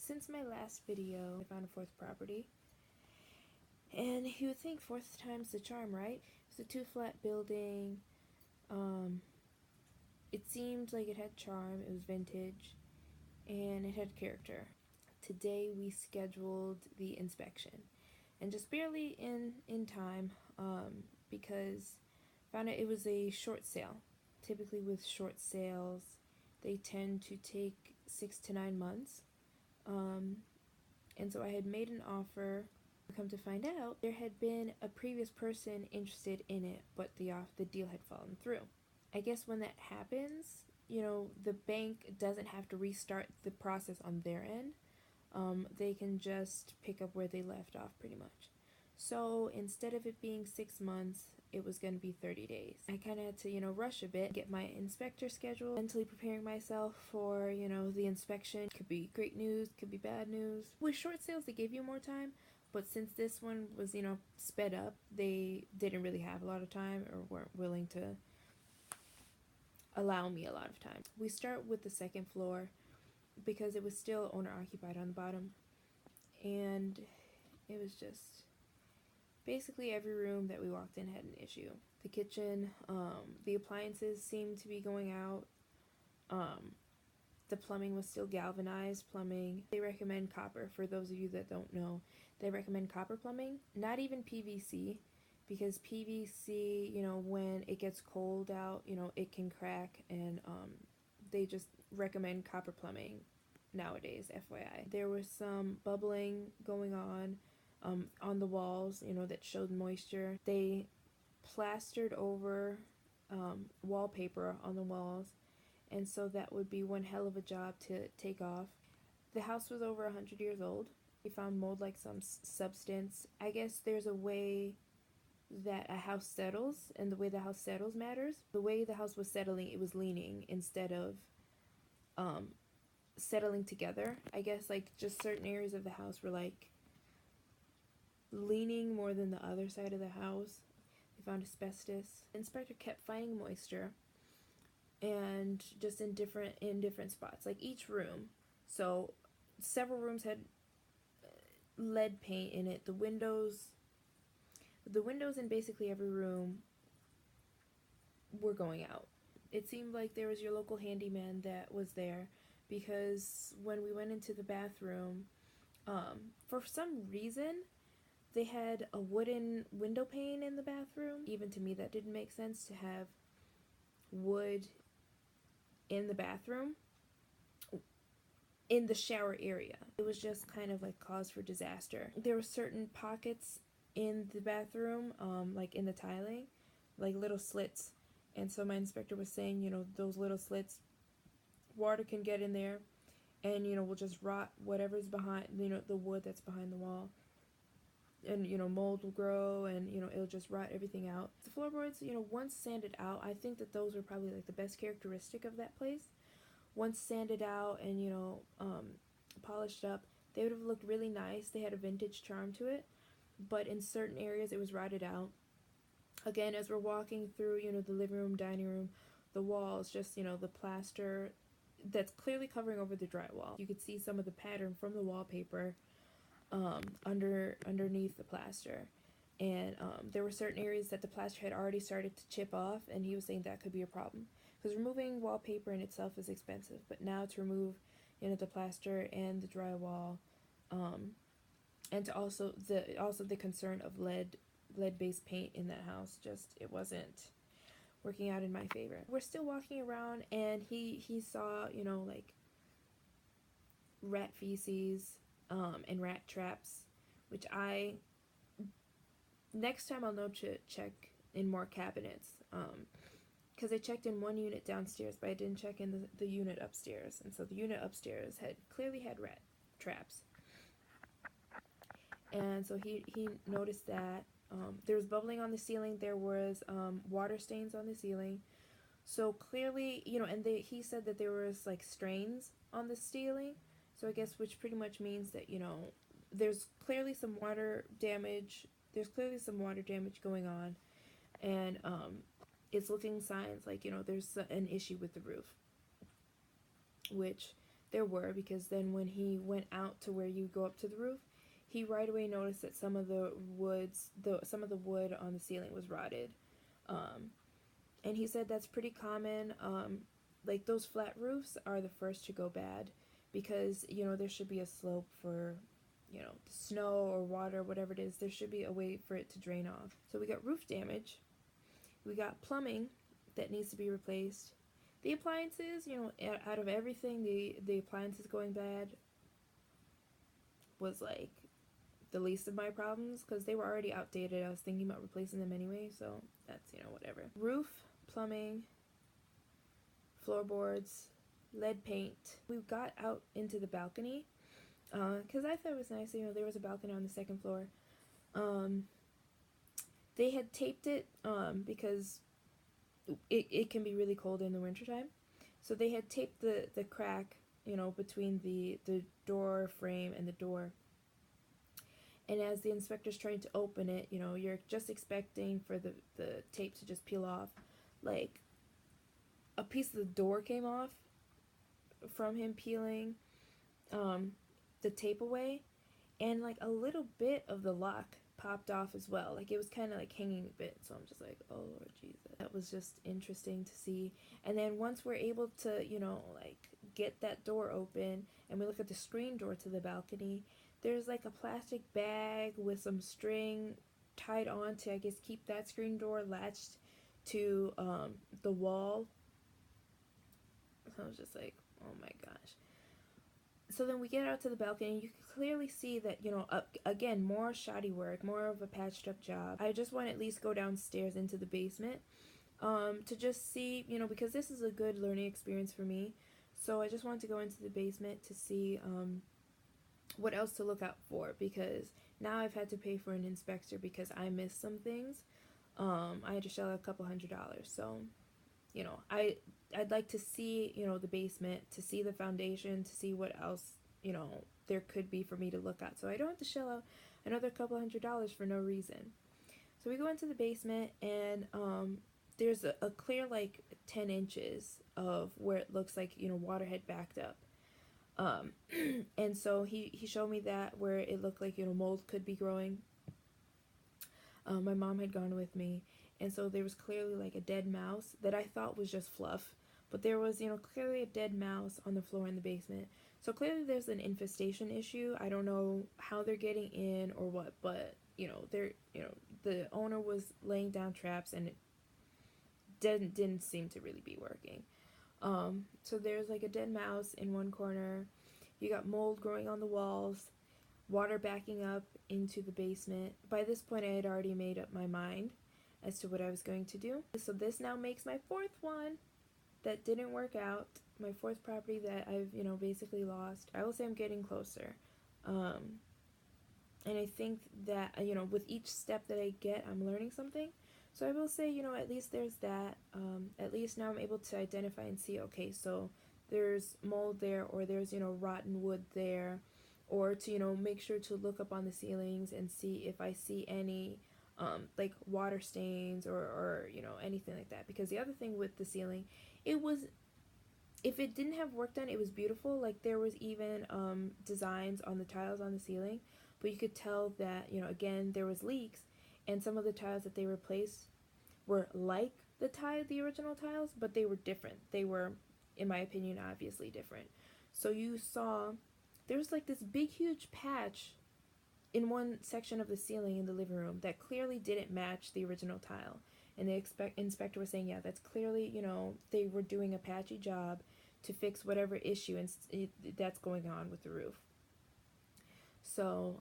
Since my last video, I found a fourth property. And you would think fourth time's the charm, right? It's a 2-flat building. It seemed like it had charm, it was vintage, and it had character. Today we scheduled the inspection, and just barely in time, because found out it was a short sale. Typically with short sales, they tend to take 6 to 9 months. And so I had made an offer. Come to find out, there had been a previous person interested in it, but the deal had fallen through. I guess when that happens, the bank doesn't have to restart the process on their end. They can just pick up where they left off pretty much. So instead of it being 6 months, it was going to be 30 days. I kind of had to, rush a bit, get my inspector scheduled, mentally preparing myself for, the inspection. Could be great news, could be bad news. With short sales, they give you more time, but since this one was, sped up, they didn't really have a lot of time or weren't willing to allow me a lot of time. We start with the second floor because it was still owner occupied on the bottom, and it was just basically every room that we walked in had an issue. The kitchen, the appliances seemed to be going out. The plumbing was still galvanized plumbing. They recommend copper. For those of you that don't know, they recommend copper plumbing, not even PVC, because PVC, when it gets cold out, it can crack, and they just recommend copper plumbing nowadays, FYI. There was some bubbling going on the walls, that showed moisture. They plastered over wallpaper on the walls, and so that would be one hell of a job to take off. The house was over 100 years old. We found mold like some substance. I guess there's a way that a house settles, and the way the house settles matters. The way the house was settling, it was leaning instead of settling together. I guess like just certain areas of the house were like leaning more than the other side of the house. They found asbestos. The inspector kept finding moisture, and just in different spots, like each room. So several rooms had lead paint in it. The windows in basically every room were going out. It seemed like there was your local handyman that was there, because when we went into the bathroom, for some reason they had a wooden window pane in the bathroom. Even to me, that didn't make sense to have wood in the bathroom, in the shower area. It was just kind of like cause for disaster. There were certain pockets in the bathroom, like in the tiling, like little slits. And so my inspector was saying, those little slits, water can get in there and, will just rot whatever's behind, the wood that's behind the wall. And, mold will grow, and, it'll just rot everything out. The floorboards, once sanded out, I think that those were probably like the best characteristic of that place. Once sanded out and, polished up, they would have looked really nice. They had a vintage charm to it, but in certain areas it was rotted out. Again, as we're walking through, the living room, dining room, the walls, just, the plaster that's clearly covering over the drywall. You could see some of the pattern from the wallpaper underneath the plaster. And there were certain areas that the plaster had already started to chip off, and he was saying that could be a problem. Because removing wallpaper in itself is expensive, but now to remove, the plaster and the drywall, and to also the concern of lead-based paint in that house, just it wasn't working out in my favor. We're still walking around, and he saw, like rat feces and rat traps, which next time I'll know to check in more cabinets, because I checked in one unit downstairs, but I didn't check in the unit upstairs, and so the unit upstairs clearly had rat traps. And so he noticed that there was bubbling on the ceiling, there was water stains on the ceiling. So clearly, and he said that there was like strains on the ceiling. So I guess, which pretty much means that, there's clearly some water damage. There's clearly some water damage going on, and it's looking signs like, there's an issue with the roof, which there were, because then when he went out to where you go up to the roof, he right away noticed that some of the wood on the ceiling was rotted. Um, and he said that's pretty common. Like those flat roofs are the first to go bad, because there should be a slope for the snow or water, whatever it is. There should be a way for it to drain off. So we got roof damage, we got plumbing that needs to be replaced. The appliances, out of everything, the appliances going bad was like the least of my problems, because they were already outdated. I was thinking about replacing them anyway, so that's whatever. Roof, plumbing, floorboards, lead paint. We got out into the balcony because I thought it was nice. There was a balcony on the second floor. They had taped it because it can be really cold in the wintertime. So they had taped the crack, between the door frame and the door. And as the inspector's trying to open it, you're just expecting for the tape to just peel off. Like, a piece of the door came off from him peeling the tape away, and like a little bit of the lock popped off as well. Like, it was kind of like hanging a bit. So I'm just like, oh Lord Jesus. That was just interesting to see. And then once we're able to, like get that door open and we look at the screen door to the balcony, there's like a plastic bag with some string tied on to, I guess, keep that screen door latched to the wall. So I was just like, oh my gosh. So then we get out to the balcony, and you can clearly see that, again, more shoddy work, more of a patched up job. I just want to at least go downstairs into the basement to just see, because this is a good learning experience for me. So I just wanted to go into the basement to see what else to look out for, because now I've had to pay for an inspector because I missed some things. I had to shell out a couple $100. So, I'd like to see, the basement, to see the foundation, to see what else, there could be for me to look at. So I don't have to shell out another couple $100 for no reason. So we go into the basement, and there's a clear, like, 10 inches of where it looks like, water had backed up. And so he showed me that where it looked like, mold could be growing. My mom had gone with me, and so there was clearly like a dead mouse that I thought was just fluff, but there was, clearly a dead mouse on the floor in the basement. So clearly there's an infestation issue. I don't know how they're getting in or what, but the owner was laying down traps, and it didn't seem to really be working. So there's like a dead mouse in one corner. You got mold growing on the walls, water backing up into the basement. By this point, I had already made up my mind as to what I was going to do. So this now makes my fourth one that didn't work out. My fourth property that I've, basically lost. I will say I'm getting closer. And I think that, with each step that I get, I'm learning something. So I will say, at least there's that. At least now I'm able to identify and see, okay, so there's mold there, or there's, rotten wood there, or to, make sure to look up on the ceilings and see if I see any, like water stains or anything like that. Because the other thing with the ceiling, if it didn't have work done, it was beautiful. Like, there was even designs on the tiles on the ceiling, but you could tell that, again, there was leaks. And some of the tiles that they replaced were like the original tiles, but they were different. They were, in my opinion, obviously different. So you saw there was like this big, huge patch in one section of the ceiling in the living room that clearly didn't match the original tile. And the inspector was saying, yeah, that's clearly, they were doing a patchy job to fix whatever issue that's going on with the roof. So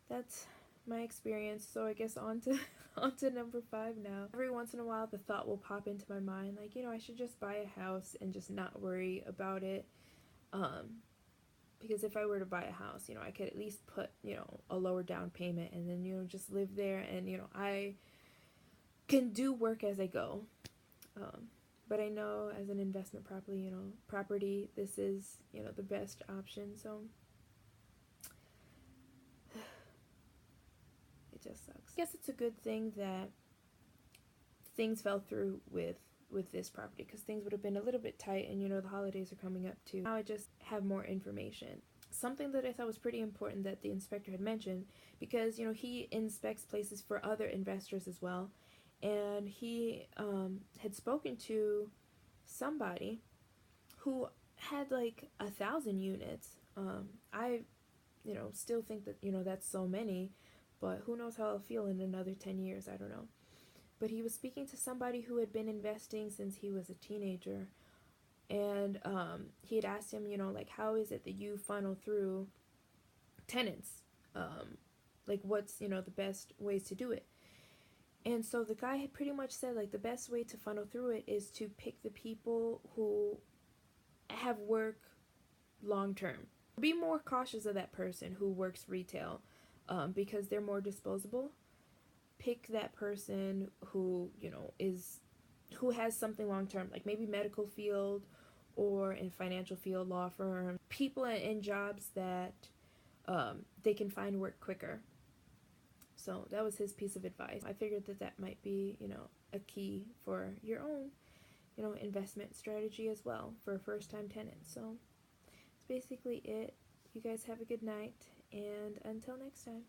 that's my experience. So I guess on to number 5 now. Every once in a while the thought will pop into my mind, like, I should just buy a house and just not worry about it, because if I were to buy a house, I could at least put, a lower down payment, and then, just live there, and, I can do work as I go. But I know as an investment property, this is, the best option. So it just sucks. I guess it's a good thing that things fell through with with this property, because things would have been a little bit tight, and the holidays are coming up too. Now I just have more information. Something that I thought was pretty important that the inspector had mentioned, because he inspects places for other investors as well, and he had spoken to somebody who had like 1,000 units. I still think that that's so many, but who knows how I'll feel in another 10 years, I don't know. But he was speaking to somebody who had been investing since he was a teenager, and he had asked him, like, how is it that you funnel through tenants? Like, what's the best ways to do it? And so the guy had pretty much said, like, the best way to funnel through it is to pick the people who have work long term. Be more cautious of that person who works retail, because they're more disposable. Pick that person who who has something long term, like maybe medical field or in financial field, law firm, people in jobs that they can find work quicker. So that was his piece of advice. I figured that might be a key for your own investment strategy as well for a first-time tenant. So that's basically it. You guys have a good night, and until next time.